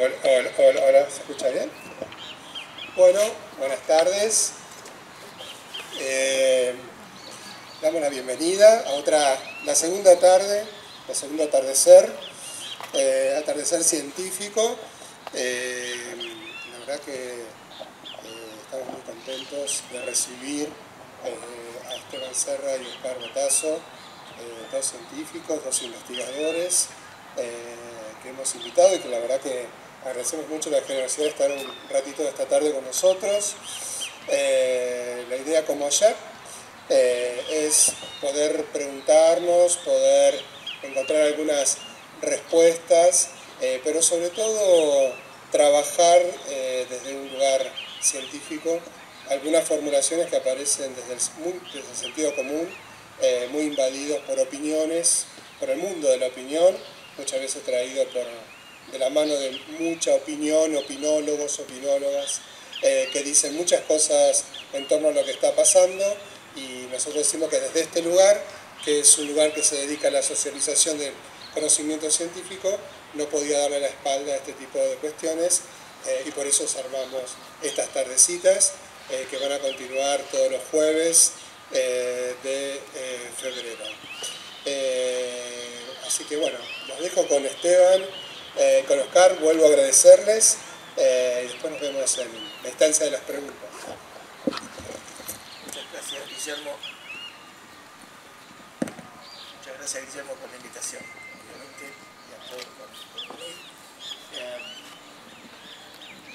Hola, hola, hola, hola, ¿se escucha bien? Bueno, buenas tardes. Damos la bienvenida a la segunda tarde, la segundo atardecer, atardecer científico. La verdad que estamos muy contentos de recibir a Esteban Serra y Oscar Botazo, dos científicos, dos investigadores que hemos invitado y que la verdad que agradecemos mucho la generosidad de estar un ratito de esta tarde con nosotros. La idea, como ayer, es poder preguntarnos, poder encontrar algunas respuestas, pero sobre todo trabajar desde un lugar científico algunas formulaciones que aparecen desde el sentido común, muy invadidos por opiniones, por el mundo de la opinión, muchas veces traído de la mano de mucha opinión, opinólogos, opinólogas, que dicen muchas cosas en torno a lo que está pasando, y nosotros decimos que desde este lugar, que es un lugar que se dedica a la socialización del conocimiento científico, no podía darle la espalda a este tipo de cuestiones, y por eso armamos estas tardecitas que van a continuar todos los jueves de febrero. Así que bueno, los dejo con Esteban, con Oscar. Vuelvo a agradecerles y después nos vemos en la instancia de las preguntas. Muchas gracias, Guillermo. Muchas gracias, Guillermo, por la invitación, obviamente, y a todos por venir.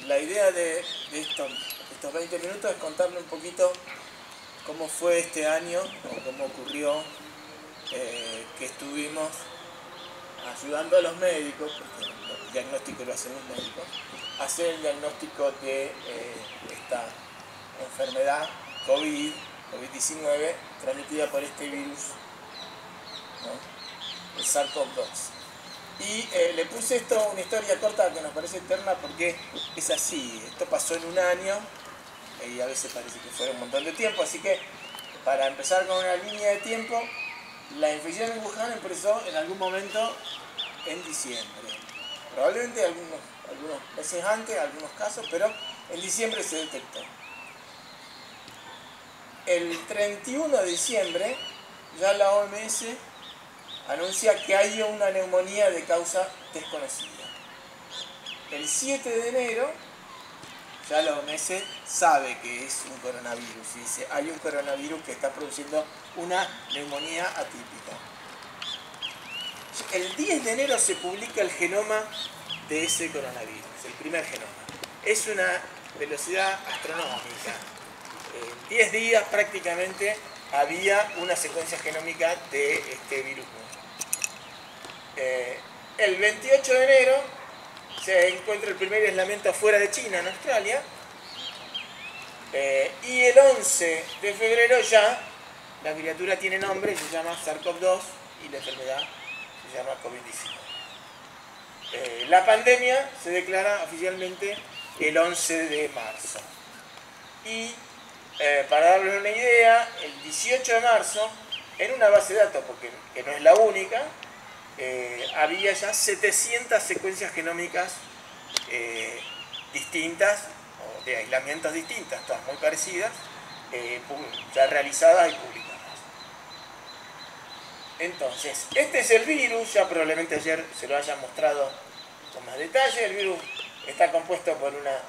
La idea de estos 20 minutos es contarle un poquito cómo fue este año, o cómo ocurrió que estuvimos ayudando a los médicos, porque el diagnóstico lo hacen los médicos, a hacer el diagnóstico de esta enfermedad COVID-19 transmitida por este virus, ¿no? El SARS-CoV-2. Y le puse esto una historia corta que nos parece eterna porque es así. Esto pasó en un año y a veces parece que fue un montón de tiempo. Así que para empezar con una línea de tiempo, la infección en Wuhan empezó en algún momento en diciembre. Probablemente algunos meses antes, algunos casos, pero en diciembre se detectó. El 31 de diciembre ya la OMS anuncia que hay una neumonía de causa desconocida. El 7 de enero ya la OMS sabe que es un coronavirus y dice hay un coronavirus que está produciendo una neumonía atípica. El 10 de enero se publica el genoma de ese coronavirus, el primer genoma. Es una velocidad astronómica. En 10 días prácticamente había una secuencia genómica de este virus. El 28 de enero se encuentra el primer aislamiento fuera de China, en Australia, y el 11 de febrero ya la criatura tiene nombre, se llama SARS-CoV-2 y la enfermedad se llama COVID-19. La pandemia se declara oficialmente el 11 de marzo. Y para darles una idea, el 18 de marzo, en una base de datos, porque que no es la única, había ya 700 secuencias genómicas distintas, o de aislamientos distintas, todas muy parecidas, ya realizadas y publicadas. Entonces, este es el virus, ya probablemente ayer se lo haya mostrado con más detalle. El virus está compuesto por una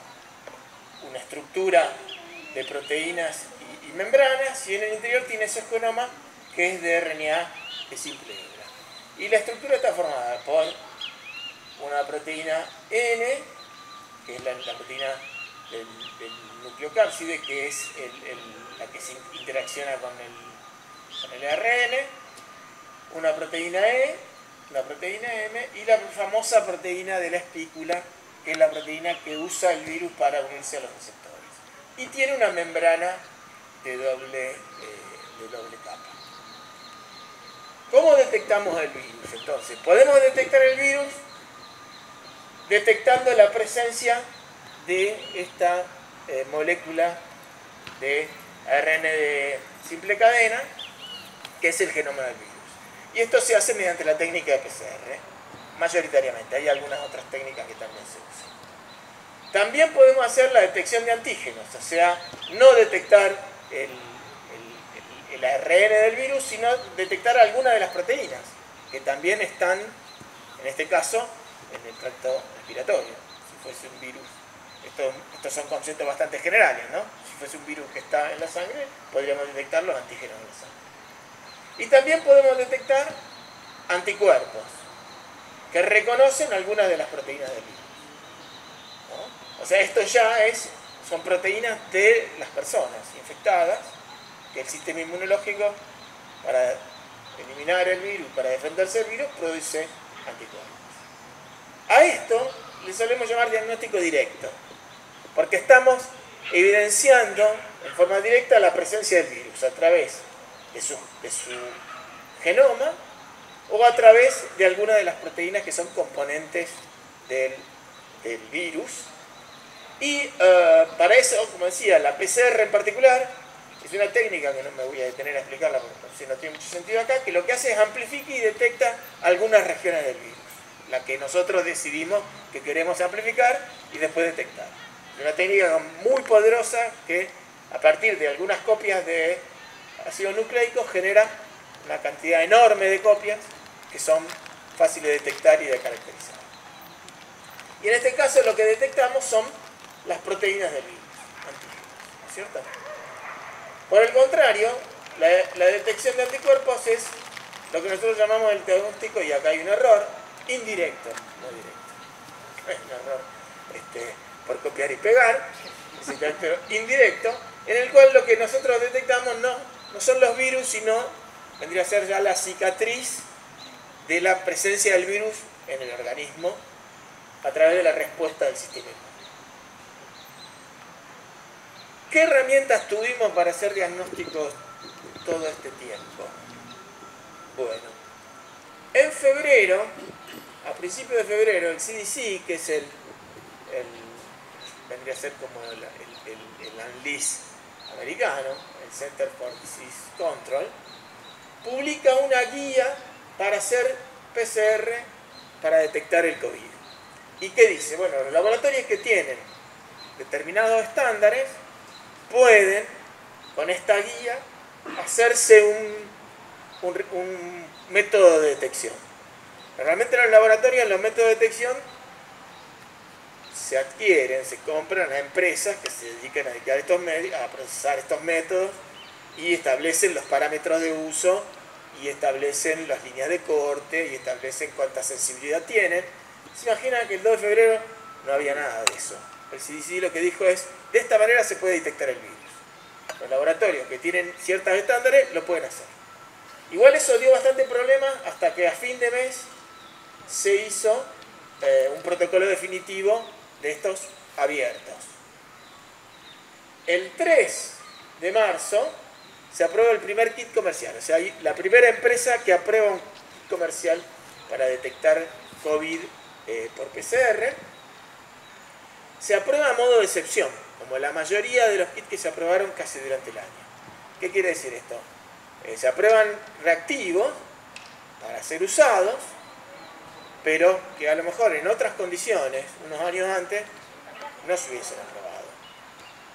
estructura de proteínas y membranas, y en el interior tiene ese genoma que es de RNA de simple hebra. Y la estructura está formada por una proteína N, que es la proteína del nucleocápside, que es la que se interacciona con el ARN, una proteína E, una proteína M y la famosa proteína de la espícula, que es la proteína que usa el virus para unirse a los receptores. Y tiene una membrana de doble capa. ¿Cómo detectamos el virus? Entonces, podemos detectar el virus detectando la presencia de esta molécula de ARN de simple cadena, que es el genoma del virus. Y esto se hace mediante la técnica de PCR. mayoritariamente. Hay algunas otras técnicas que también se usan. También podemos hacer la detección de antígenos, o sea, no detectar el ARN del virus, sino detectar alguna de las proteínas, que también están, en este caso, en el tracto respiratorio. Si fuese un virus, estos son conceptos bastante generales, ¿no? Si fuese un virus que está en la sangre, podríamos detectar los antígenos en la sangre. Y también podemos detectar anticuerpos, que reconocen algunas de las proteínas del virus, ¿no? O sea, esto ya son proteínas de las personas infectadas, que el sistema inmunológico, para eliminar el virus, para defenderse del virus, produce anticuerpos. A esto le solemos llamar diagnóstico directo, porque estamos evidenciando en forma directa la presencia del virus a través de su genoma o a través de alguna de las proteínas que son componentes del virus. Y para eso, como decía, la PCR en particular es una técnica que no me voy a detener a explicarla porque no tiene mucho sentido acá, que lo que hace es amplifica y detecta algunas regiones del virus, la que nosotros decidimos que queremos amplificar y después detectar. Es una técnica muy poderosa que a partir de algunas copias de ácidos nucleicos genera una cantidad enorme de copias que son fáciles de detectar y de caracterizar. Y en este caso lo que detectamos son las proteínas del virus, antígenos, ¿no es cierto? Por el contrario, la detección de anticuerpos es lo que nosotros llamamos el diagnóstico, y acá hay un error, indirecto, no directo. Es un error por copiar y pegar, pero indirecto, en el cual lo que nosotros detectamos no son los virus, sino vendría a ser ya la cicatriz de la presencia del virus en el organismo a través de la respuesta del sistema inmune. ¿Qué herramientas tuvimos para hacer diagnósticos todo este tiempo? Bueno, en febrero, a principios de febrero, el CDC, que es vendría a ser como el ANLIS americano, el Center for Disease Control, publica una guía para hacer PCR para detectar el COVID. ¿Y qué dice? Bueno, los laboratorios que tienen determinados estándares pueden, con esta guía, hacerse un método de detección. Normalmente en los laboratorios los métodos de detección se adquieren, se compran a empresas que se dedican a procesar estos métodos y establecen los parámetros de uso y establecen las líneas de corte y establecen cuánta sensibilidad tienen. Se imaginan que el 2 de febrero no había nada de eso. El CDC lo que dijo es, de esta manera se puede detectar el virus. Los laboratorios que tienen ciertos estándares lo pueden hacer. Igual eso dio bastante problema hasta que a fin de mes se hizo un protocolo definitivo de estos abiertos. El 3 de marzo se aprueba el primer kit comercial, o sea, la primera empresa que aprueba un kit comercial para detectar COVID por PCR. Se aprueba a modo de excepción, como la mayoría de los kits que se aprobaron casi durante el año. ¿Qué quiere decir esto? Se aprueban reactivos para ser usados, pero que a lo mejor en otras condiciones, unos años antes, no se hubiesen aprobado.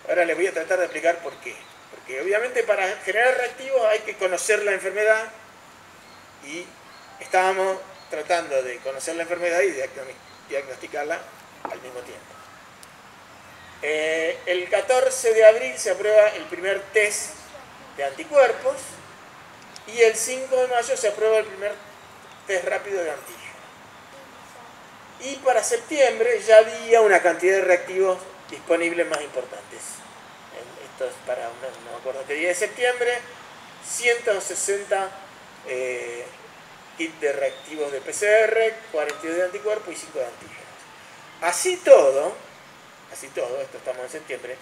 Ahora les voy a tratar de explicar por qué. Porque obviamente para generar reactivos hay que conocer la enfermedad y estábamos tratando de conocer la enfermedad y diagnosticarla al mismo tiempo. El 14 de abril se aprueba el primer test de anticuerpos y el 5 de mayo se aprueba el primer test rápido de antígenos. Y para septiembre ya había una cantidad de reactivos disponibles más importantes. Esto es para, no me acuerdo qué día de septiembre, 160 kits de reactivos de PCR, 42 de anticuerpos y 5 de antígenos. Así todo, esto estamos en septiembre,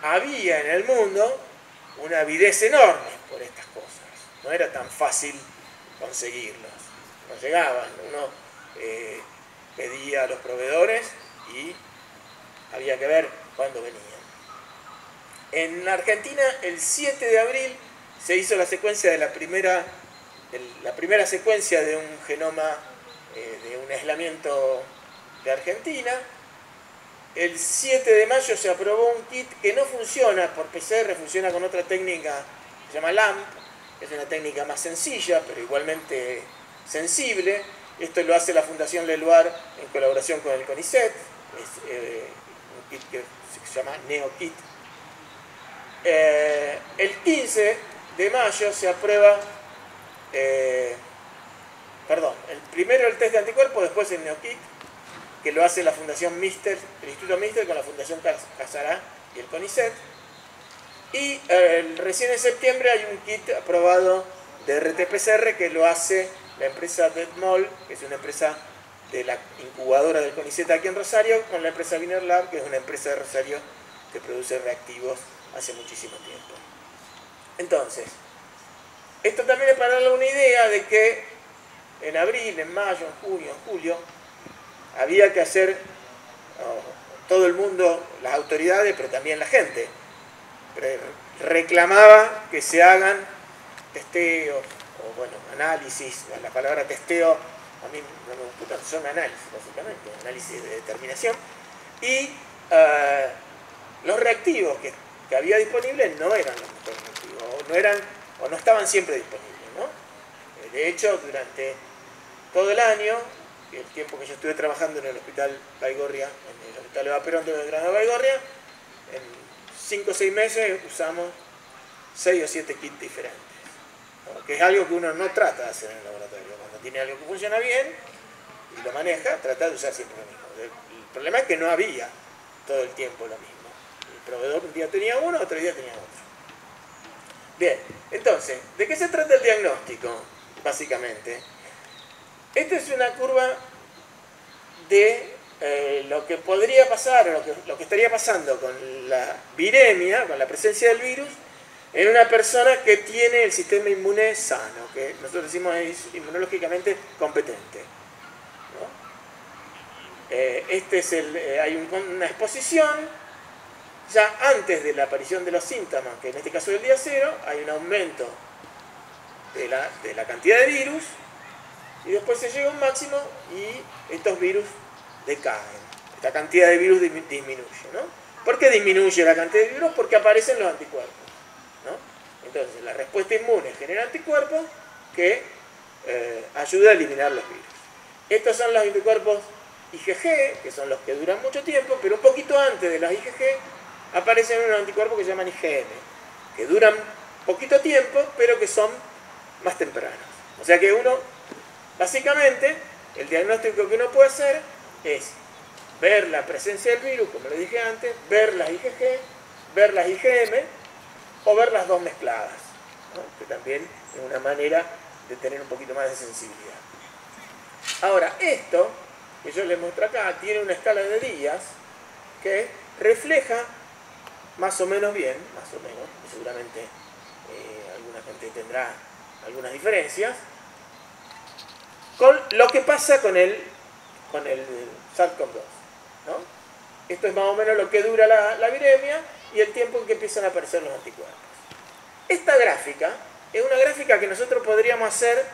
había en el mundo una avidez enorme por estas cosas. No era tan fácil conseguirlos. No llegaban. Uno pedía a los proveedores y había que ver cuándo venían. En Argentina, el 7 de abril, se hizo la secuencia de la primera secuencia de un genoma de un aislamiento de Argentina. El 7 de mayo se aprobó un kit que no funciona por PCR, funciona con otra técnica que se llama LAMP, es una técnica más sencilla, pero igualmente sensible. Esto lo hace la Fundación Leluar en colaboración con el CONICET, es un kit que se llama NeoKit. El 15 de mayo se aprueba, primero el test de anticuerpos, después el NeoKit, que lo hace la Fundación Mister, el Instituto Mister con la Fundación Casará y el CONICET. Y recién en septiembre hay un kit aprobado de RT-PCR que lo hace la empresa Detmol, que es una empresa de la incubadora del CONICET aquí en Rosario, con la empresa Wiener Lab, que es una empresa de Rosario que produce reactivos hace muchísimo tiempo. Entonces, esto también es para darle una idea de que en abril, en mayo, en junio, en julio, había que hacer, todo el mundo, las autoridades, pero también la gente, reclamaba que se hagan testeos, o bueno, análisis. La palabra testeo a mí no me gusta, son análisis, básicamente, análisis de determinación. Y los reactivos que había disponibles no eran los mejores reactivos, o no estaban siempre disponibles, ¿no? De hecho, durante todo el año, el tiempo que yo estuve trabajando en el Hospital Baigorria, en el Hospital Eva Perón de Belgrano de Baigorria, en 5 o 6 meses usamos 6 o 7 kits diferentes, ¿no? Que es algo que uno no trata de hacer en el laboratorio. Cuando tiene algo que funciona bien y lo maneja, trata de usar siempre lo mismo. El problema es que no había todo el tiempo lo mismo. El proveedor un día tenía uno, otro día tenía otro. Bien, entonces, ¿de qué se trata el diagnóstico? Básicamente, esta es una curva de lo que podría pasar, o lo que estaría pasando con la viremia, con la presencia del virus, en una persona que tiene el sistema inmune sano, que nosotros decimos es inmunológicamente competente, ¿no? Hay una exposición, ya antes de la aparición de los síntomas, que en este caso es el día 0, hay un aumento de la cantidad de virus, y después se llega a un máximo y estos virus decaen. Esta cantidad de virus disminuye, ¿no? ¿Por qué disminuye la cantidad de virus? Porque aparecen los anticuerpos, ¿no? Entonces, la respuesta inmune genera anticuerpos que ayuda a eliminar los virus. Estos son los anticuerpos IgG, que son los que duran mucho tiempo, pero un poquito antes de los IgG aparecen unos anticuerpos que se llaman IgM, que duran poquito tiempo, pero que son más tempranos. O sea que uno, básicamente, el diagnóstico que uno puede hacer es ver la presencia del virus, como le dije antes, ver las IgG, ver las IgM o ver las dos mezcladas, ¿no? Que también es una manera de tener un poquito más de sensibilidad. Ahora, esto que yo les muestro acá tiene una escala de días que refleja más o menos bien, más o menos, seguramente alguna gente tendrá algunas diferencias, con lo que pasa con el SARS-CoV-2, ¿no? Esto es más o menos lo que dura la viremia y el tiempo en que empiezan a aparecer los anticuerpos. Esta gráfica es una gráfica que nosotros podríamos hacer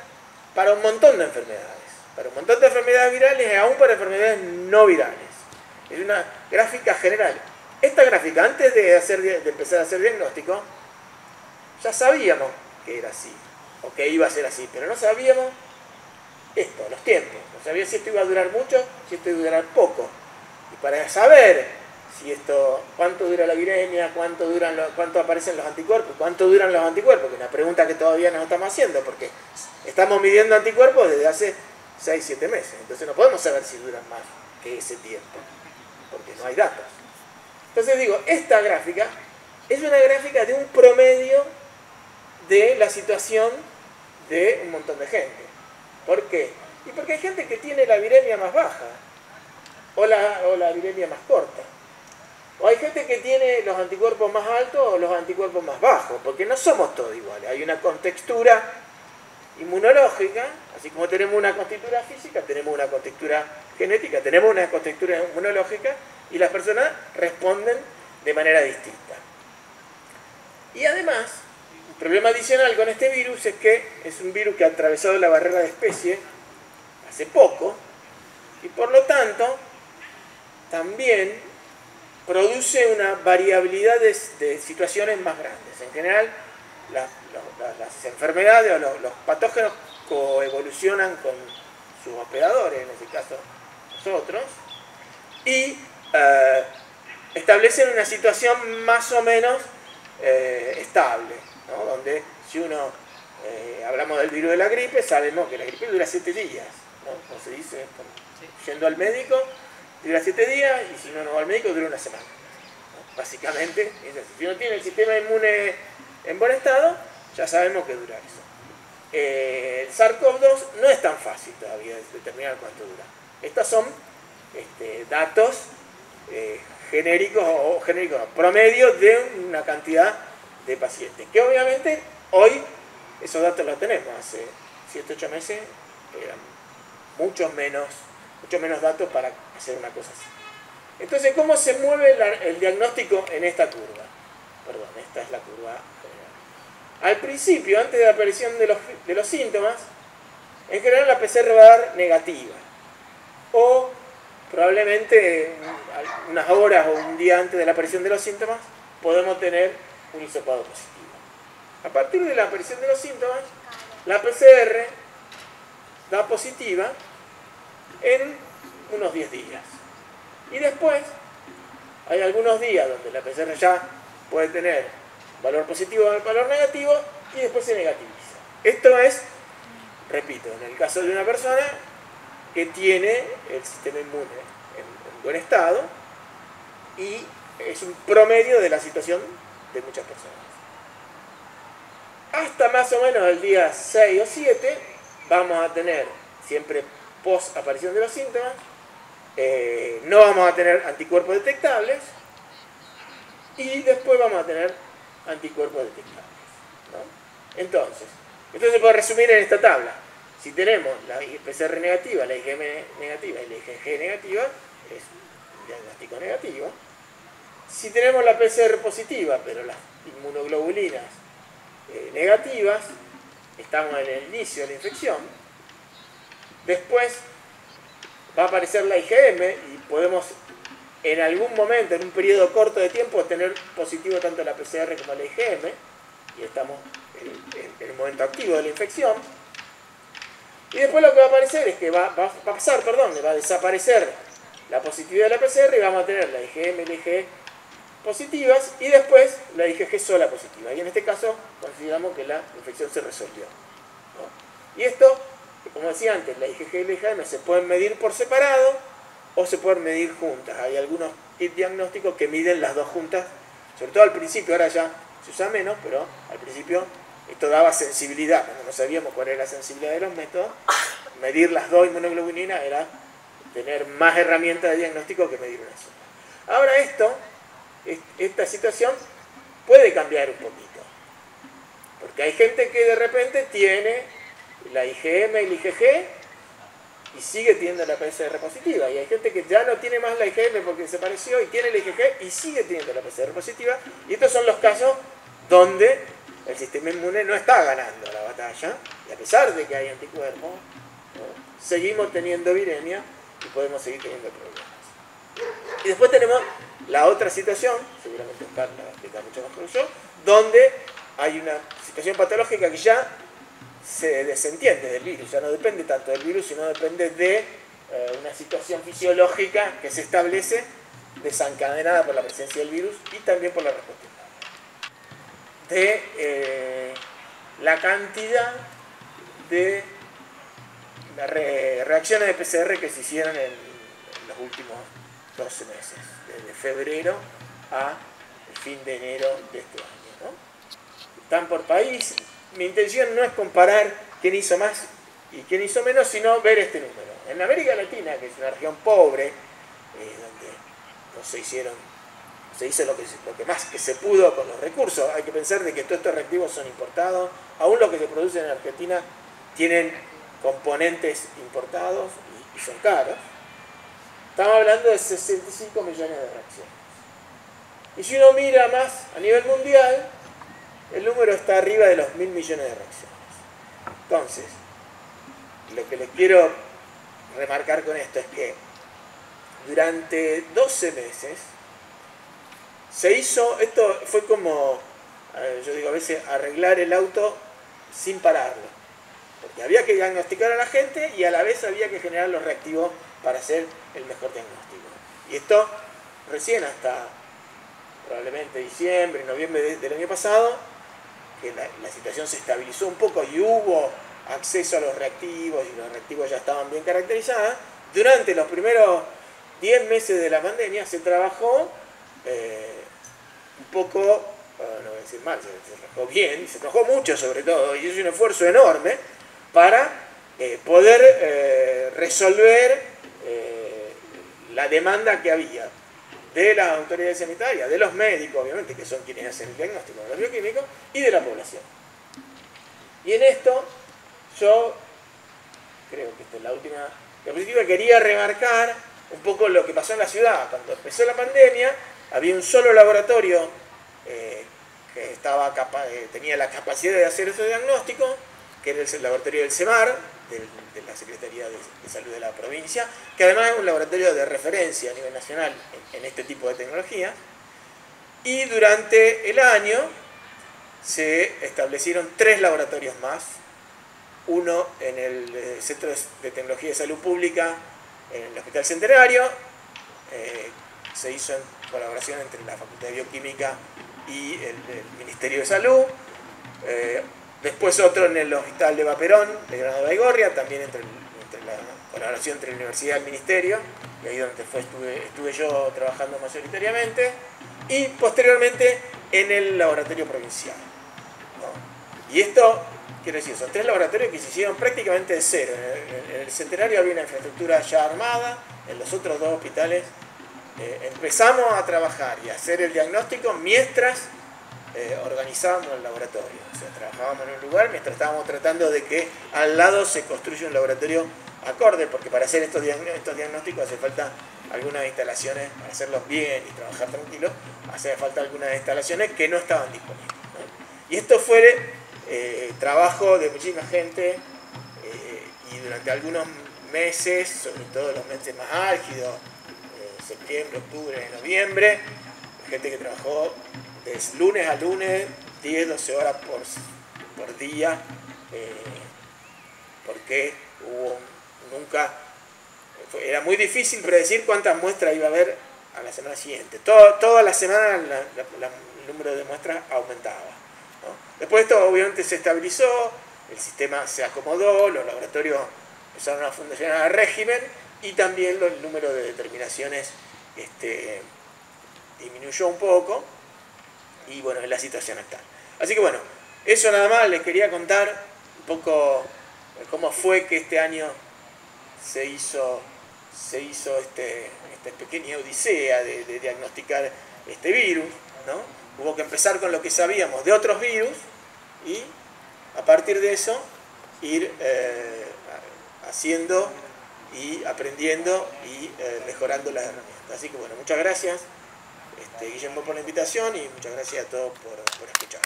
para un montón de enfermedades. Para un montón de enfermedades virales y aún para enfermedades no virales. Es una gráfica general. Esta gráfica, antes de empezar a hacer diagnóstico, ya sabíamos que era así, o que iba a ser así, pero no sabíamos los tiempos. No sabía si esto iba a durar mucho, si esto iba a durar poco. Y para saber cuánto dura la viremia, cuánto aparecen los anticuerpos, cuánto duran los anticuerpos, que es una pregunta que todavía nos estamos haciendo, porque estamos midiendo anticuerpos desde hace 6-7 meses. Entonces no podemos saber si duran más que ese tiempo, porque no hay datos. Entonces digo, esta gráfica es una gráfica de un promedio de la situación de un montón de gente. ¿Por qué? Y porque hay gente que tiene la viremia más baja, o la viremia más corta. O hay gente que tiene los anticuerpos más altos o los anticuerpos más bajos, porque no somos todos iguales. Hay una contextura inmunológica, así como tenemos una contextura física, tenemos una contextura genética, tenemos una contextura inmunológica, y las personas responden de manera distinta. Y además, un problema adicional con este virus es que es un virus que ha atravesado la barrera de especie hace poco, y por lo tanto también produce una variabilidad de situaciones más grandes. En general, las enfermedades o los patógenos coevolucionan con sus hospedadores, en este caso nosotros, y establecen una situación más o menos estable, ¿no? Donde si uno, hablamos del virus de la gripe, sabemos que la gripe dura 7 días, ¿no? Como se dice, yendo al médico, dura 7 días, y si uno no va al médico, dura una semana, ¿no? Básicamente, si uno tiene el sistema inmune en buen estado, ya sabemos que dura eso. El SARS-CoV-2 no es tan fácil todavía determinar cuánto dura. Estos son datos genéricos o genéricos, no, promedio de una cantidad de pacientes, que obviamente hoy esos datos los tenemos. Hace 7-8 meses eran mucho menos datos para hacer una cosa así. Entonces, ¿cómo se mueve el diagnóstico en esta curva? Perdón, esta es la curva general. Al principio, antes de la aparición de los síntomas, en general la PCR va a dar negativa, o probablemente unas horas o un día antes de la aparición de los síntomas podemos tener un hisopado positivo. A partir de la aparición de los síntomas, la PCR da positiva en unos 10 días. Y después hay algunos días donde la PCR ya puede tener valor positivo o valor negativo, y después se negativiza. Esto es, repito, en el caso de una persona que tiene el sistema inmune en buen estado, y es un promedio de la situación de muchas personas. Hasta más o menos el día 6 o 7 vamos a tener, siempre post aparición de los síntomas, no vamos a tener anticuerpos detectables, y después vamos a tener anticuerpos detectables, ¿no? Entonces, esto se puede resumir en esta tabla. Si tenemos la PCR negativa, la IgM negativa y la IgG negativa, es un diagnóstico negativo. Si tenemos la PCR positiva, pero las inmunoglobulinas negativas, estamos en el inicio de la infección. Después va a aparecer la IgM y podemos en algún momento, en un periodo corto de tiempo, tener positivo tanto la PCR como la IgM, y estamos en el momento activo de la infección. Y después lo que va a aparecer es que va a desaparecer la positividad de la PCR, y vamos a tener la IgM y la IgG positivas, y después la IgG sola positiva. Y en este caso consideramos que la infección se resolvió, ¿no? Y esto, como decía antes, la IgG y la IgM se pueden medir por separado o se pueden medir juntas. Hay algunos kits diagnósticos que miden las dos juntas, sobre todo al principio. Ahora ya se usa menos, pero al principio esto daba sensibilidad. Cuando no sabíamos cuál era la sensibilidad de los métodos, medir las dos inmunoglobulinas era tener más herramientas de diagnóstico que medir una sola. Ahora esta situación puede cambiar un poquito, porque hay gente que de repente tiene la IgM y la IgG y sigue teniendo la PCR positiva, y hay gente que ya no tiene más la IgM porque desapareció y tiene la IgG y sigue teniendo la PCR positiva, y estos son los casos donde el sistema inmune no está ganando la batalla, y a pesar de que hay anticuerpos, ¿no?, seguimos teniendo viremia y podemos seguir teniendo problemas. Y después tenemos la otra situación, seguramente Oscar la va a explicar mucho mejor que yo, donde hay una situación patológica que ya se desentiende del virus, ya no depende tanto del virus, sino depende de una situación fisiológica que se establece desencadenada por la presencia del virus y también por la respuesta de la cantidad de reacciones de PCR que se hicieron en los últimos 12 meses, desde febrero a fin de enero de este año, ¿no? Están por país. Mi intención no es comparar quién hizo más y quién hizo menos, sino ver este número. En América Latina, que es una región pobre, donde no se hizo lo que más que se pudo con los recursos. Hay que pensar de que todos estos reactivos son importados. Aún los que se producen en Argentina tienen componentes importados y son caros. Estamos hablando de 65 millones de reacciones. Y si uno mira más a nivel mundial, el número está arriba de los 1.000 millones de reacciones. Entonces, lo que les quiero remarcar con esto es que durante 12 meses se hizo, esto fue como, yo digo a veces, arreglar el auto sin pararlo. Porque había que diagnosticar a la gente y a la vez había que generar los reactivos para hacer el mejor diagnóstico. Y esto recién hasta probablemente diciembre, noviembre del año pasado, que la situación se estabilizó un poco y hubo acceso a los reactivos y los reactivos ya estaban bien caracterizados. Durante los primeros 10 meses de la pandemia se trabajó un poco, no voy a decir mal, se trabajó bien, se trabajó mucho sobre todo, y es un esfuerzo enorme para poder resolver la demanda que había de las autoridades sanitarias, de los médicos, obviamente, que son quienes hacen el diagnóstico de los bioquímicos, y de la población. Y en esto, yo creo que esta es la última diapositiva, quería remarcar un poco lo que pasó en la ciudad. Cuando empezó la pandemia, había un solo laboratorio que tenía la capacidad de hacer ese diagnóstico, que era el laboratorio del CEMAR, de la Secretaría de Salud de la provincia, que además es un laboratorio de referencia a nivel nacional en este tipo de tecnología. Y durante el año se establecieron 3 laboratorios más, uno en el Centro de Tecnología de Salud Pública, en el Hospital Centenario, se hizo en colaboración entre la Facultad de Bioquímica y el Ministerio de Salud. Después otro en el Hospital de Perón, de Granada Baigorria, también entre la colaboración entre la Universidad y el Ministerio, y ahí donde estuve yo trabajando mayoritariamente, y posteriormente en el laboratorio provincial, ¿no? Y esto, quiero decir, son 3 laboratorios que se hicieron prácticamente de cero. En el Centenario había una infraestructura ya armada, en los otros 2 hospitales empezamos a trabajar y a hacer el diagnóstico mientras organizábamos el laboratorio. O sea, trabajábamos en un lugar mientras estábamos tratando de que al lado se construya un laboratorio acorde, porque para hacer estos diagnósticos hace falta algunas instalaciones, para hacerlos bien y trabajar tranquilos, hace falta algunas instalaciones que no estaban disponibles, ¿no? Y esto fue trabajo de muchísima gente y durante algunos meses, sobre todo los meses más álgidos, septiembre, octubre, noviembre, gente que trabajó de lunes a lunes, 10, 12 horas por día, porque era muy difícil predecir cuántas muestras iba a haber a la semana siguiente. Toda la semana el número de muestras aumentaba, ¿no? Después esto obviamente se estabilizó, el sistema se acomodó, los laboratorios empezaron a funcionar a régimen y también el número de determinaciones disminuyó un poco y bueno, es la situación actual. Así que bueno, eso nada más, les quería contar un poco cómo fue que este año se hizo esta pequeña odisea de diagnosticar este virus, ¿no? Hubo que empezar con lo que sabíamos de otros virus y a partir de eso ir haciendo y aprendiendo y mejorando las herramientas. Así que bueno, muchas gracias Guillermo por la invitación y muchas gracias a todos por escuchar.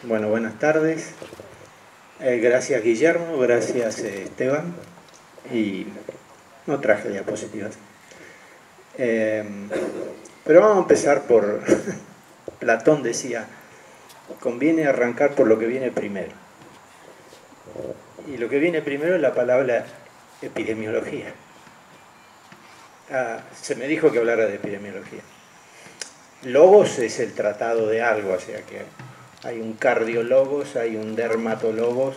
Bueno, buenas tardes. Gracias Guillermo, gracias Esteban. Y no traje diapositivas. Pero vamos a empezar por... Platón decía, conviene arrancar por lo que viene primero. Y lo que viene primero es la palabra epidemiología. Se me dijo que hablara de epidemiología. Logos es el tratado de algo, o sea que hay un cardiologos, hay un dermatologos,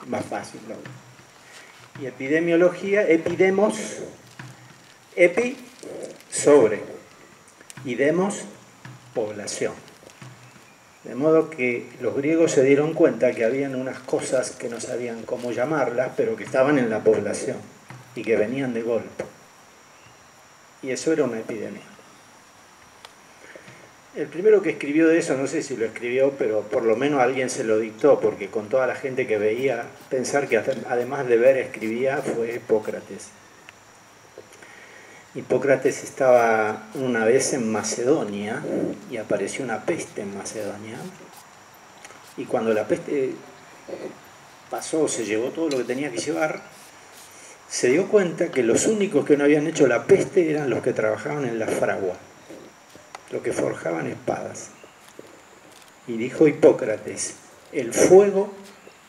más fácil. Logos. Y epidemiología, epidemos, epi, sobre, y demos, población. De modo que los griegos se dieron cuenta que habían unas cosas que no sabían cómo llamarlas, pero que estaban en la población y que venían de golpe. Y eso era una epidemia. El primero que escribió de eso, no sé si lo escribió, pero por lo menos alguien se lo dictó, porque con toda la gente que veía, pensar que además de ver escribía, fue Hipócrates. Hipócrates estaba una vez en Macedonia y apareció una peste en Macedonia. Y cuando la peste pasó, se llevó todo lo que tenía que llevar, se dio cuenta que los únicos que no habían hecho la peste eran los que trabajaban en la fragua, los que forjaban espadas. Y dijo Hipócrates, el fuego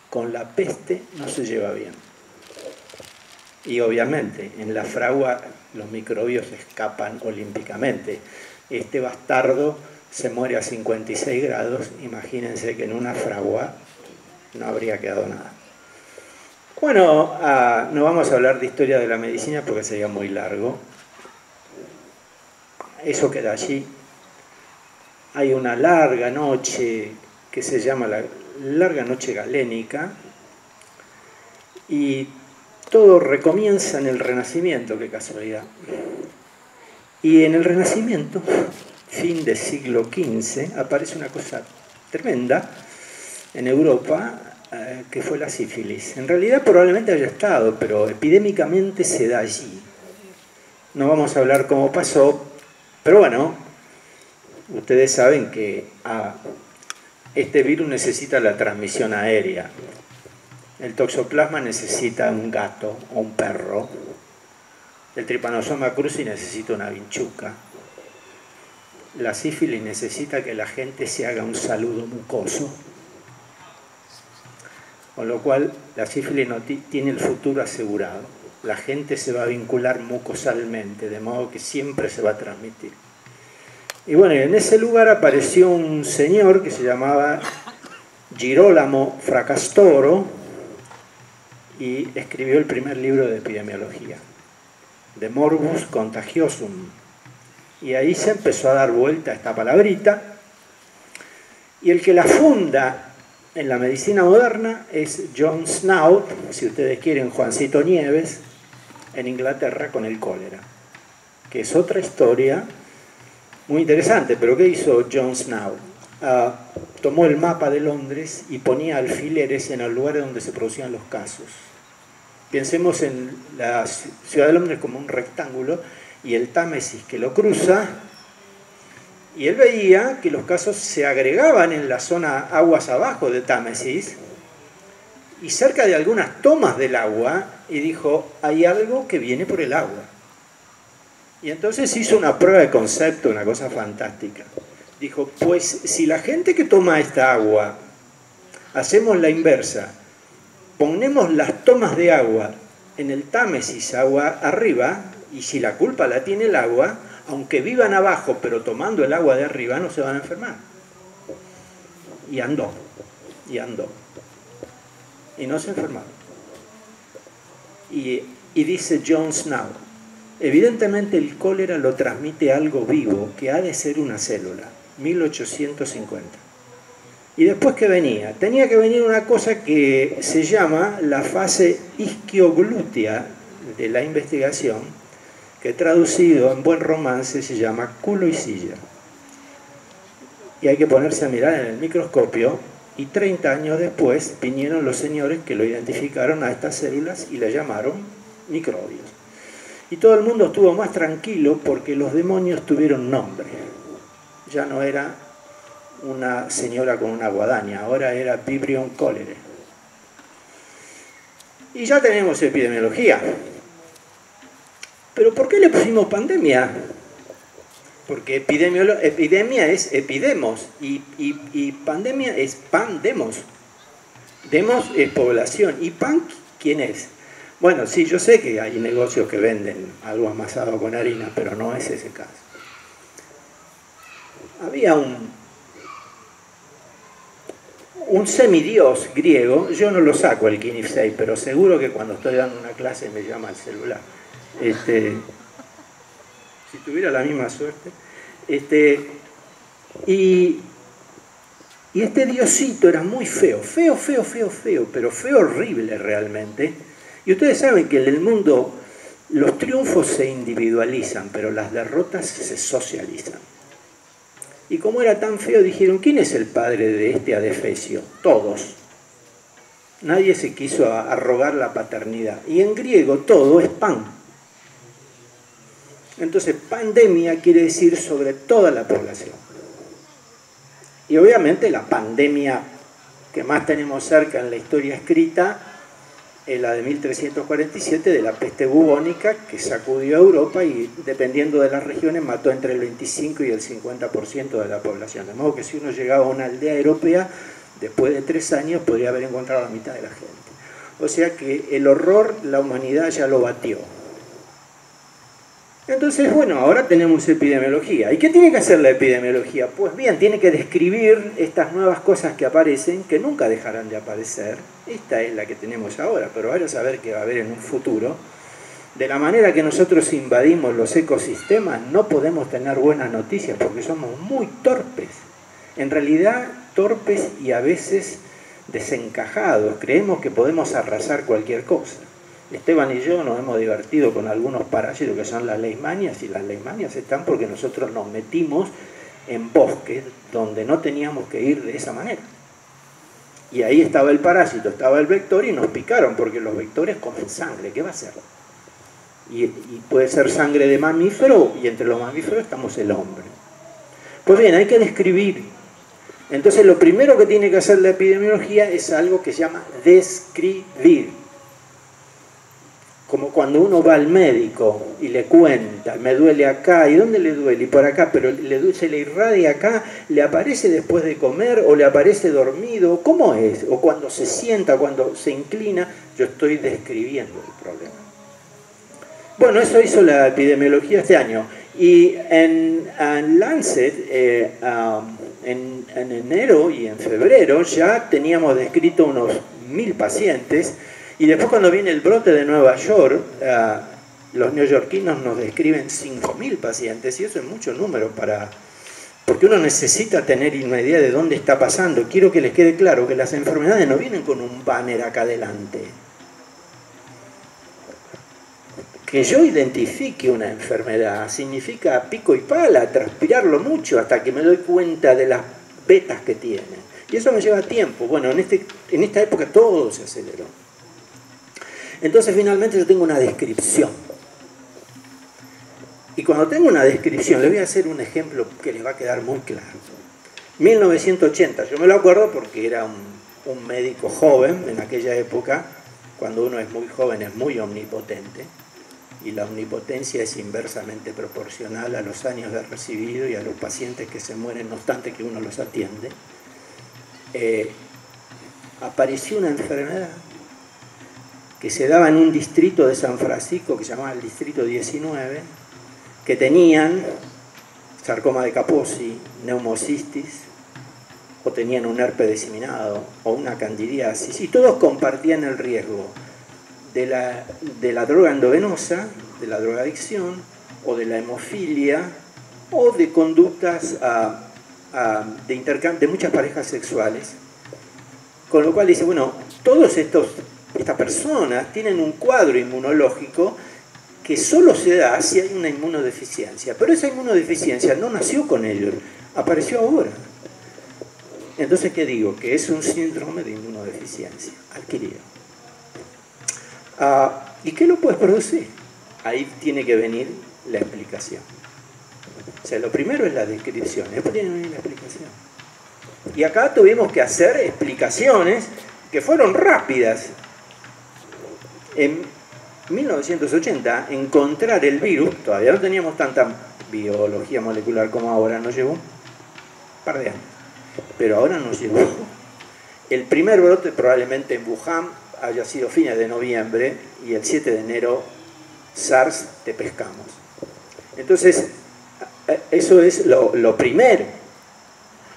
con la peste no se lleva bien. Y obviamente en la fragua los microbios escapan olímpicamente. Este bastardo se muere a 56 grados, imagínense que en una fragua no habría quedado nada. Bueno, no vamos a hablar de historia de la medicina porque sería muy largo. Eso queda allí. Hay una larga noche que se llama la larga noche galénica y todo recomienza en el Renacimiento, qué casualidad. Y en el Renacimiento, fin del siglo XV, aparece una cosa tremenda en Europa, que fue la sífilis. En realidad probablemente haya estado, pero epidémicamente se da allí. No vamos a hablar cómo pasó, pero bueno, ustedes saben que este virus necesita la transmisión aérea. El toxoplasma necesita un gato o un perro. El Trypanosoma cruzi necesita una vinchuca. La sífilis necesita que la gente se haga un saludo mucoso. Con lo cual, la sífilis no tiene el futuro asegurado. La gente se va a vincular mucosalmente, de modo que siempre se va a transmitir. Y bueno, en ese lugar apareció un señor que se llamaba Girolamo Fracastoro, y escribió el primer libro de epidemiología, De Morbus Contagiosum. Y ahí se empezó a dar vuelta esta palabrita, y el que la funda en la medicina moderna es John Snout, si ustedes quieren, Juancito Nieves, en Inglaterra con el cólera, que es otra historia muy interesante. Pero ¿qué hizo John Snout? Tomó el mapa de Londres y ponía alfileres en los lugares donde se producían los casos. Pensemos en la ciudad de Londres como un rectángulo y el Támesis que lo cruza, y él veía que los casos se agregaban en la zona aguas abajo de Támesis y cerca de algunas tomas del agua, y dijo, hay algo que viene por el agua. Y entonces hizo una prueba de concepto, una cosa fantástica. Dijo, pues si la gente que toma esta agua, hacemos la inversa, ponemos las tomas de agua en el Támesis, agua arriba, y si la culpa la tiene el agua, aunque vivan abajo, pero tomando el agua de arriba, no se van a enfermar. Y andó, y andó. Y no se enfermaron. Y dice John Snout, evidentemente el cólera lo transmite algo vivo, que ha de ser una célula. 1850. Y después, ¿qué venía? Tenía que venir una cosa que se llama la fase isquioglútea de la investigación, que traducido en buen romance se llama culo y silla. Y hay que ponerse a mirar en el microscopio, y 30 años después vinieron los señores que lo identificaron a estas células y las llamaron microbios. Y todo el mundo estuvo más tranquilo porque los demonios tuvieron nombre. Ya no era una señora con una guadaña, ahora era Vibrio cholerae. Y ya tenemos epidemiología. ¿Pero por qué le pusimos pandemia? Porque epidemia es epidemos y pandemia es pandemos. Demos es población. ¿Y pan quién es? Bueno, sí, yo sé que hay negocios que venden algo amasado con harina, pero no es ese caso. Había un semidios griego, yo no lo saco el Kinifsei, pero seguro que cuando estoy dando una clase me llama al celular. Si tuviera la misma suerte. Y este diosito era muy feo, pero feo horrible realmente. Y ustedes saben que en el mundo los triunfos se individualizan, pero las derrotas se socializan. Y como era tan feo, dijeron, ¿quién es el padre de este adefesio? Todos. Nadie se quiso arrogar la paternidad. Y en griego todo es pan. Entonces, pandemia quiere decir sobre toda la población. Y obviamente la pandemia que más tenemos cerca en la historia escrita es la de 1347 de la peste bubónica, que sacudió a Europa y, dependiendo de las regiones, mató entre el 25 y el 50% de la población. De modo que si uno llegaba a una aldea europea, después de 3 años podría haber encontrado a la mitad de la gente. O sea que el horror la humanidad ya lo batió. Entonces, bueno, ahora tenemos epidemiología. ¿Y qué tiene que hacer la epidemiología? Pues bien, tiene que describir estas nuevas cosas que aparecen, que nunca dejarán de aparecer. Esta es la que tenemos ahora, pero vaya a saber qué va a haber en un futuro. De la manera que nosotros invadimos los ecosistemas, no podemos tener buenas noticias porque somos muy torpes. En realidad, torpes y a veces desencajados. Creemos que podemos arrasar cualquier cosa. Esteban y yo nos hemos divertido con algunos parásitos que son las leishmanias, y las leishmanias están porque nosotros nos metimos en bosques donde no teníamos que ir de esa manera. Y ahí estaba el parásito, estaba el vector y nos picaron porque los vectores comen sangre. ¿Qué va a hacer? Y puede ser sangre de mamífero, y entre los mamíferos estamos el hombre. Pues bien, hay que describir. Entonces lo primero que tiene que hacer la epidemiología es algo que se llama describir. Como cuando uno va al médico y le cuenta, me duele acá, ¿y dónde le duele? Y por acá, pero se le irradia acá, ¿le aparece después de comer o le aparece dormido? ¿Cómo es? O cuando se sienta, cuando se inclina, yo estoy describiendo el problema. Bueno, eso hizo la epidemiología este año. Y en Lancet, en enero y en febrero, ya teníamos descrito unos 1000 pacientes. Y después, cuando viene el brote de Nueva York, los neoyorquinos nos describen 5000 pacientes, y eso es mucho número porque uno necesita tener una idea de dónde está pasando. Quiero que les quede claro que las enfermedades no vienen con un banner acá adelante. Que yo identifique una enfermedad significa pico y pala, transpirarlo mucho hasta que me doy cuenta de las vetas que tiene. Y eso me lleva tiempo. Bueno, en esta época todo se aceleró. Entonces finalmente yo tengo una descripción. Y cuando tengo una descripción, les voy a hacer un ejemplo que les va a quedar muy claro. 1980, yo me lo acuerdo porque era un médico joven en aquella época. Cuando uno es muy joven es muy omnipotente. Y la omnipotencia es inversamente proporcional a los años de recibido y a los pacientes que se mueren, no obstante que uno los atiende. Apareció una enfermedad que se daba en un distrito de San Francisco que se llamaba el distrito 19, que tenían sarcoma de Kaposi, neumocistis, o tenían un herpes diseminado, o una candidiasis, y todos compartían el riesgo de la droga endovenosa, de la drogadicción, o de la hemofilia, o de conductas de intercambio de muchas parejas sexuales. Con lo cual dice, bueno, todos estas personas tienen un cuadro inmunológico que solo se da si hay una inmunodeficiencia. Pero esa inmunodeficiencia no nació con ellos, apareció ahora. Entonces, ¿qué digo? Que es un síndrome de inmunodeficiencia adquirido. ¿Y qué lo puede producir? Ahí tiene que venir la explicación. O sea, lo primero es la descripción, después tiene que venir la explicación. Y acá tuvimos que hacer explicaciones que fueron rápidas. En 1980, encontrar el virus, todavía no teníamos tanta biología molecular como ahora, nos llevó un par de años. Pero ahora nos llevó. El primer brote probablemente en Wuhan haya sido fines de noviembre y el 7 de enero SARS te pescamos. Entonces, eso es lo primero.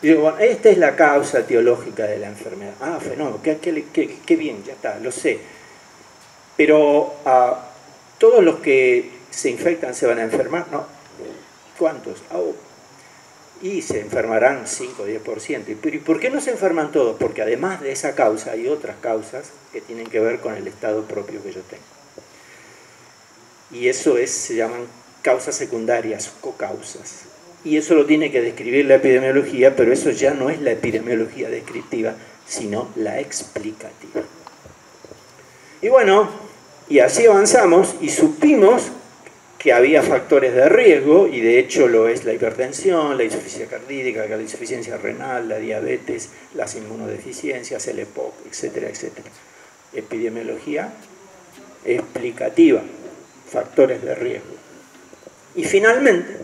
Y digo, bueno, esta es la causa etiológica de la enfermedad. Ah, fenómeno, qué bien, ya está, lo sé. Pero todos los que se infectan se van a enfermar, ¿no? ¿Cuántos? Y se enfermarán 5 o 10%. ¿Y por qué no se enferman todos? Porque además de esa causa hay otras causas que tienen que ver con el estado propio que yo tengo. Y eso se llaman causas secundarias, cocausas. Y eso lo tiene que describir la epidemiología, pero eso ya no es la epidemiología descriptiva, sino la explicativa. Y bueno, y así avanzamos y supimos que había factores de riesgo, y de hecho lo es la hipertensión, la insuficiencia cardíaca, la insuficiencia renal, la diabetes, las inmunodeficiencias, el EPOC, etcétera, etcétera. Epidemiología explicativa, factores de riesgo. Y finalmente,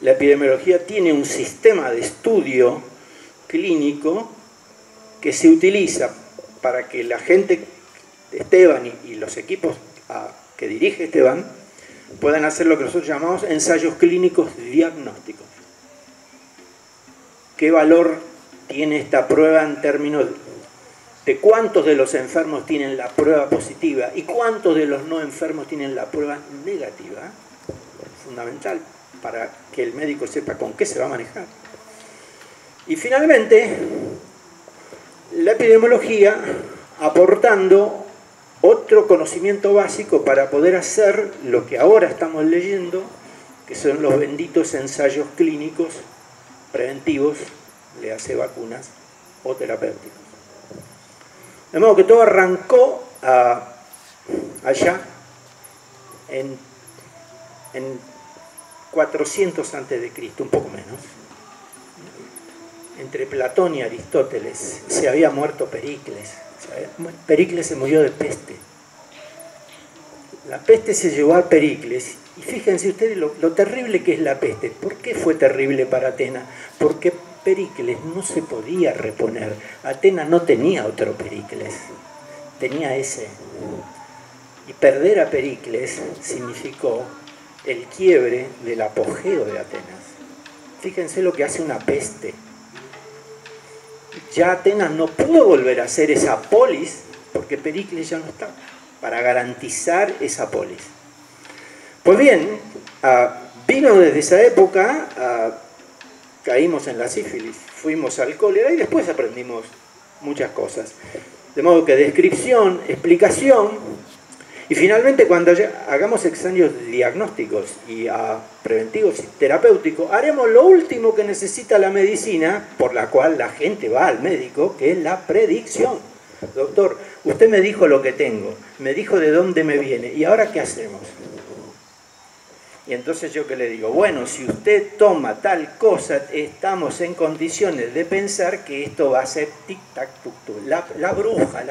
la epidemiología tiene un sistema de estudio clínico que se utiliza para que la gente, Esteban y los equipos que dirige Esteban, puedan hacer lo que nosotros llamamos ensayos clínicos diagnósticos. ¿Qué valor tiene esta prueba en términos de cuántos de los enfermos tienen la prueba positiva y cuántos de los no enfermos tienen la prueba negativa? Fundamental para que el médico sepa con qué se va a manejar. Y finalmente, la epidemiología aportando otro conocimiento básico para poder hacer lo que ahora estamos leyendo, que son los benditos ensayos clínicos preventivos, le hace vacunas o terapéuticos. De modo que todo arrancó allá en 400 a.C., un poco menos. Entre Platón y Aristóteles se había muerto Pericles. Pericles se murió de peste. La peste se llevó a Pericles. Y fíjense ustedes lo terrible que es la peste. ¿Por qué fue terrible para Atenas? Porque Pericles no se podía reponer. Atenas no tenía otro Pericles. Tenía ese. Y perder a Pericles significó el quiebre del apogeo de Atenas. Fíjense lo que hace una peste. Ya Atenas no pudo volver a ser esa polis porque Pericles ya no está para garantizar esa polis. Pues bien, vino desde esa época, caímos en la sífilis, fuimos al cólera y después aprendimos muchas cosas. De modo que descripción, explicación, y finalmente cuando hagamos ensayos diagnósticos y preventivos y terapéuticos, haremos lo último que necesita la medicina, por la cual la gente va al médico, que es la predicción. Doctor, usted me dijo lo que tengo, me dijo de dónde me viene, ¿y ahora qué hacemos? Y entonces yo que le digo, bueno, si usted toma tal cosa, estamos en condiciones de pensar que esto va a ser tic-tac, tuk-tuk. La bruja,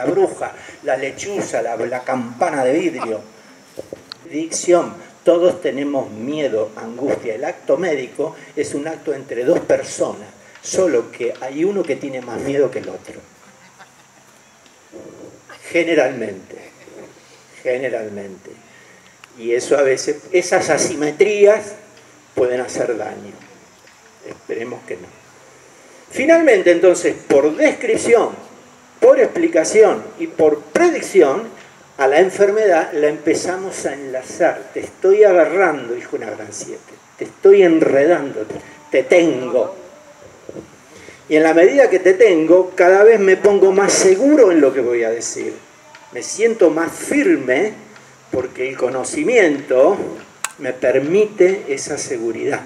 la lechuza, la campana de vidrio. Predicción, todos tenemos miedo, angustia. El acto médico es un acto entre dos personas, solo que hay uno que tiene más miedo que el otro. Generalmente. Y eso a veces, esas asimetrías pueden hacer daño. Esperemos que no. Finalmente, entonces, por descripción, por explicación y por predicción, a la enfermedad la empezamos a enlazar. Te estoy agarrando, dijo una gran 7. Te estoy enredando, te tengo. Y en la medida que te tengo, cada vez me pongo más seguro en lo que voy a decir. Me siento más firme porque el conocimiento me permite esa seguridad.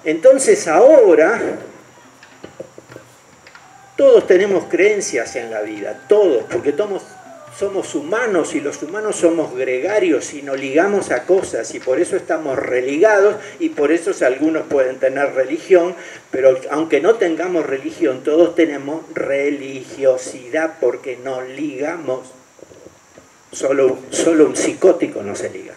Entonces ahora todos tenemos creencias en la vida, todos, porque somos humanos y los humanos somos gregarios y nos ligamos a cosas y por eso estamos religados y por eso algunos pueden tener religión, pero aunque no tengamos religión, todos tenemos religiosidad porque nos ligamos. Solo un psicótico no se liga.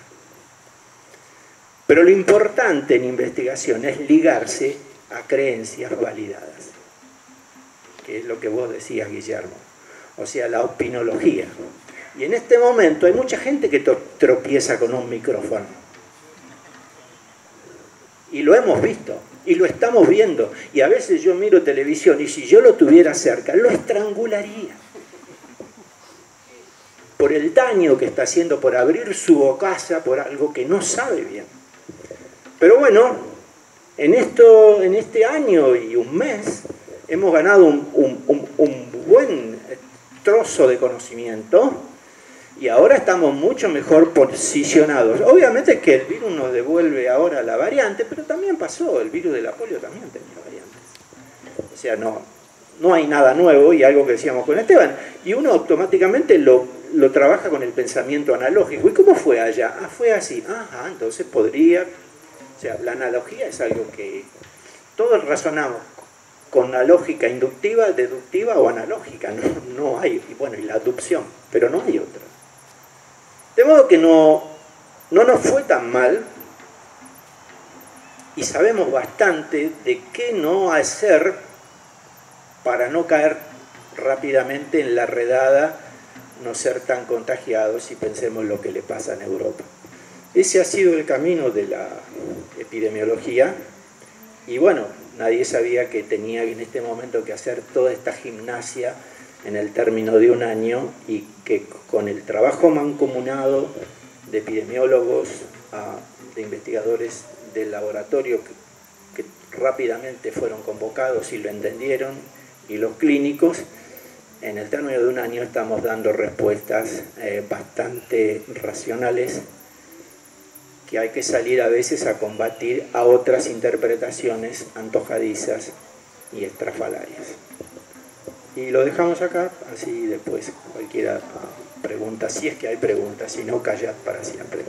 Pero lo importante en investigación es ligarse a creencias validadas, que es lo que vos decías, Guillermo, o sea, la opinología. Y en este momento hay mucha gente que tropieza con un micrófono. Y lo hemos visto, y lo estamos viendo. Y a veces yo miro televisión y si yo lo tuviera cerca, lo estrangularía. Por el daño que está haciendo, por abrir su bocaza, por algo que no sabe bien. Pero bueno, en este año y un mes hemos ganado un buen trozo de conocimiento y ahora estamos mucho mejor posicionados. Obviamente que el virus nos devuelve ahora la variante, pero también pasó, el virus de la polio también tenía variantes. O sea, no hay nada nuevo y algo que decíamos con Esteban. Y uno automáticamente lo lo trabaja con el pensamiento analógico. ¿Y cómo fue allá? Ah, fue así. Ajá, entonces podría... O sea, la analogía es algo que todos razonamos con una lógica inductiva, deductiva o analógica. No hay, y bueno, y la aducción, pero no hay otra. De modo que no nos fue tan mal y sabemos bastante de qué no hacer para no caer rápidamente en la redada, no ser tan contagiados, y pensemos lo que le pasa en Europa. Ese ha sido el camino de la epidemiología, y bueno, nadie sabía que tenía en este momento que hacer toda esta gimnasia en el término de un año, y que con el trabajo mancomunado de epidemiólogos, de investigadores del laboratorio que rápidamente fueron convocados y lo entendieron, y los clínicos, en el término de un año estamos dando respuestas bastante racionales, que hay que salir a veces a combatir a otras interpretaciones antojadizas y estrafalarias. Y lo dejamos acá, así después cualquiera pregunta, si es que hay preguntas, si no, callad para siempre.